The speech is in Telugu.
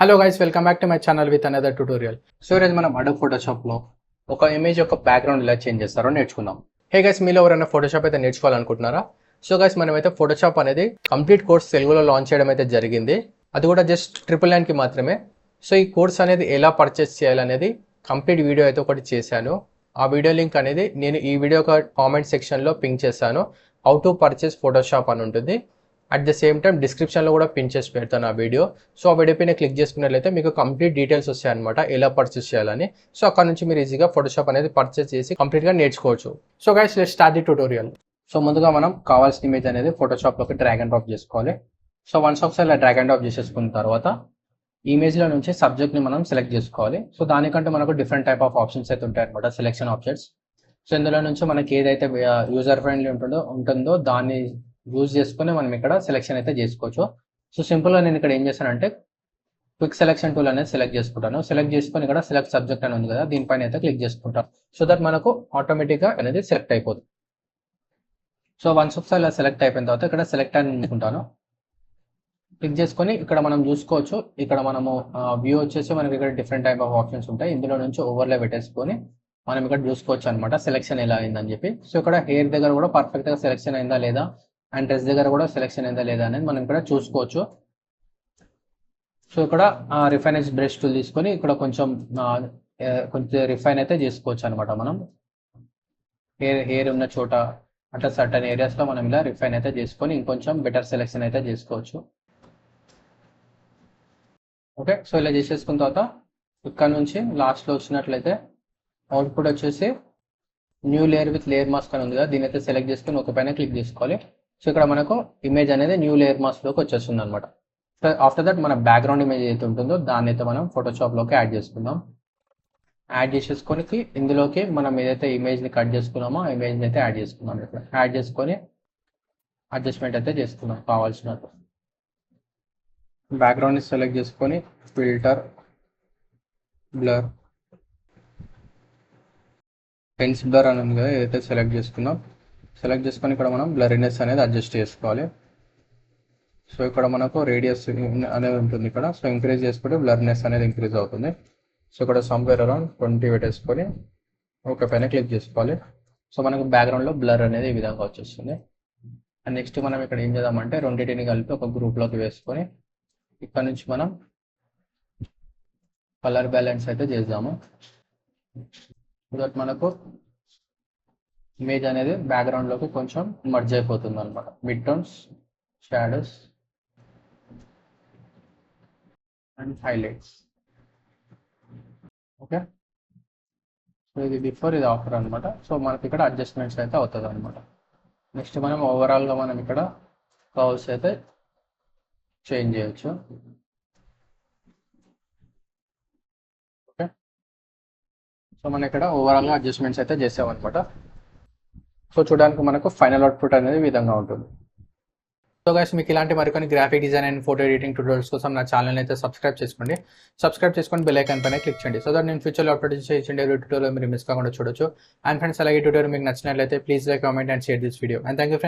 Hello guys, welcome back to my channel with another tutorial. So ఈరోజు మనం అడోబ్ ఫోటోషాప్లో ఒక ఇమేజ్ యొక్క బ్యాక్గ్రౌండ్ ఎలా చేంజ్ చేస్తారో నేర్చుకుందాం. హే గైస్, మీలో ఎవరైనా ఫోటోషాప్ అయితే నేర్చుకోవాలనుకుంటున్నారా? సో గైస్, మనమైతే ఫోటోషాప్ అనేది కంప్లీట్ కోర్స్ తెలుగులో లాంచ్ చేయడం అయితే జరిగింది. అది కూడా జస్ట్ 999కి మాత్రమే. సో ఈ కోర్స్ అనేది ఎలా పర్చేస్ చేయాలనేది కంప్లీట్ వీడియో అయితే ఒకటి చేశాను. ఆ వీడియో లింక్ అనేది నేను ఈ వీడియో ఒక కామెంట్ సెక్షన్లో పింక్ చేశాను. హౌ టు పర్చేస్ ఫోటోషాప్ అని ఉంటుంది. అట్ ద సేమ్ టైం డిస్క్రిప్షన్లో కూడా పిన్ చేసి పెడతాను ఆ వీడియో. సో ఆ వీడియో పైన క్లిక్ చేసుకున్నట్లయితే మీకు కంప్లీట్ డీటెయిల్స్ వస్తాయి అనమాట, ఎలా పర్చేస్ చేయాలని. సో అక్కడ నుంచి మీరు ఈజీగా ఫోటోషాప్ అనేది పర్చేస్ చేసి కంప్లీట్గా నేర్చుకోవచ్చు. So guys, let's start the tutorial. So ముందుగా మనం కావాల్సిన ఇమేజ్ అనేది ఫోటోషాప్లోకి డ్రాగ్ అండ్ డ్రాప్ చేసుకోవాలి. సో వన్స్ ఒకసారి ఇలా డ్రాగ్ అండ్ డ్రాప్ చేసేసుకున్న తర్వాత ఇమేజ్లో నుంచి సబ్జెక్ట్ని మనం సెలెక్ట్ చేసుకోవాలి. సో దానికంటే మనకు డిఫరెంట్ టైప్ ఆఫ్ ఆప్షన్స్ అయితే ఉంటాయి అనమాట, సెలెక్షన్ ఆప్షన్స్. సో ఇందులో నుంచి మనకి ఏదైతే యూజర్ ఫ్రెండ్లీ ఉంటుందో దాన్ని యూజ్ చేసుకుని మనం ఇక్కడ సెలెక్షన్ అయితే చేసుకోవచ్చు. సో సింపుల్గా నేను ఇక్కడ ఏం చేశానంటే క్విక్ సెలెక్షన్ టూల్ అనేది సెలెక్ట్ చేసుకుంటాను. సెలెక్ట్ చేసుకొని ఇక్కడ సెలెక్ట్ సబ్జెక్ట్ అని ఉంది కదా, దీనిపైన అయితే క్లిక్ చేసుకుంటాను. సో దట్ మనకు ఆటోమేటిక్గా అనేది సెలెక్ట్ అయిపోతుంది. సో వన్స్ ఒకసారి ఇలా సెలెక్ట్ అయిపోయిన తర్వాత ఇక్కడ సెలెక్ట్ అని అనుకుంటాను. క్లిక్ చేసుకొని ఇక్కడ మనం చూసుకోవచ్చు. ఇక్కడ మనము వ్యూ వచ్చేసి మనకి ఇక్కడ డిఫరెంట్ టైప్ ఆఫ్ ఆప్షన్స్ ఉంటాయి. ఇందులో నుంచి ఓవర్లే పెట్టేసుకొని మనం ఇక్కడ చూసుకోవచ్చు అనమాట సెలెక్షన్ ఎలా అయిందని చెప్పి. సో ఇక్కడ హెయిర్ దగ్గర కూడా పర్ఫెక్ట్గా సెలెక్షన్ అయిందా లేదా, అండ్ డ్రెస్ దగ్గర కూడా సెలెక్షన్ అయిందా లేదా అనేది మనం ఇక్కడ చూసుకోవచ్చు. సో ఇక్కడ రిఫైనెన్స్ బ్రష్ టూల్ తీసుకొని ఇక్కడ కొంచెం రిఫైన్ అయితే చేసుకోవచ్చు అనమాట. మనం హెయిర్ ఉన్న చోట అట్లా సర్టన్ ఏరియాస్లో మనం ఇలా రిఫైన్ అయితే చేసుకొని ఇంకొంచెం బెటర్ సెలెక్షన్ అయితే చేసుకోవచ్చు. ఓకే, సో ఇలా చేసేసుకున్న తర్వాత ఇక్కడ నుంచి లాస్ట్లో వచ్చినట్లయితే అవుట్పుట్ వచ్చేసి new layer with layer mask అని ఉంది కదా, దీని అయితే సెలెక్ట్ చేసుకొని ఒక పైన క్లిక్ చేసుకోవాలి. సో ఇక్కడ మనకు ఇమేజ్ అనేది న్యూ లేయర్ మాస్క్లోకి వచ్చేస్తుంది అనమాట. సో ఆఫ్టర్ దట్ మన బ్యాక్గ్రౌండ్ ఇమేజ్ అయితే ఉంటుందో దాన్ని అయితే మనం ఫోటోషాప్లోకి యాడ్ చేసుకుందాం. యాడ్ చేసేసుకొని ఇందులోకి మనం ఏదైతే ఇమేజ్ని కట్ చేసుకున్నామో ఆ ఇమేజ్ని అయితే యాడ్ చేసుకున్నాం. ఇక్కడ యాడ్ చేసుకొని అడ్జస్ట్మెంట్ అయితే చేసుకున్నాం కావాల్సినట్టు. బ్యాక్గ్రౌండ్ని సెలెక్ట్ చేసుకొని ఫిల్టర్, బ్లర్, పెన్స్ బ్లర్ అని ఉంది కదా, ఏదైతే సెలెక్ట్ చేసుకున్నాం. సెలెక్ట్ చేసుకొని ఇక్కడ మనం బ్లరీనెస్ అనేది అడ్జస్ట్ చేసుకోవాలి. సో ఇక్కడ మనకు రేడియస్ అనేది ఉంటుంది ఇక్కడ. సో ఇంక్రీజ్ చేసుకుంటే బ్లర్నెస్ అనేది ఇంక్రీజ్ అవుతుంది. సో ఇక్కడ సమ్వేర్ అరౌండ్ 20 పెట్టేసుకొని ఒక పైన క్లిక్ చేసుకోవాలి. సో మనకు బ్యాక్గ్రౌండ్లో బ్లర్ అనేది ఈ విధంగా వచ్చేస్తుంది. అండ్ నెక్స్ట్ మనం ఇక్కడ ఏం చేద్దామంటే రెండింటిని కలిపి ఒక గ్రూప్లోకి వేసుకొని ఇక్కడ నుంచి మనం కలర్ బ్యాలెన్స్ అయితే చేద్దాము. సో దట్ మనకు ఇమేజ్ అనేది బ్యాక్గ్రౌండ్లోకి కొంచెం మర్జ్ అయిపోతుంది అనమాట. Mid tones, shadows and highlights. Okay, so ఇది బిఫోర్, ఇది ఆఫ్టర్ అనమాట. సో మనకి ఇక్కడ అడ్జస్ట్మెంట్స్ అయితే అవుతుంది అనమాట. నెక్స్ట్ మనం ఓవరాల్గా మనం ఇక్కడ కర్వ్స్ అయితే చేంజ్ చేయొచ్చు. ఓకే, సో మనం ఇక్కడ ఓవరాల్గా అడ్జస్ట్మెంట్స్ అయితే చేసామన్నమాట. సో చూడడానికి మనకు ఫైనల్ అవుట్పుట్ అనేది ఈ విధంగా ఉంటుంది. సో గైస్, మీకు ఇలాంటి మరికొన్ని graphic design and photo editing tutorials కోసం నా ఛానల్ అయితే సబ్స్క్రైబ్ చేసుకోండి. సబ్స్క్రైబ్ చేసుకొని బెల్ ఐకాన్ పైన క్లిక్ చేయండి. సో దట్ నేను ఫ్యూచర్లో అప్లోడ్ చేసే ట్యూటోరియల్ మీరు మిస్ కాకుండా చూడొచ్చు. అండ్ ఫ్రెండ్స్, అలాగే ట్యూటోరియల్ మీకు నచ్చినట్లయితే please like, comment and share this video. And thank you.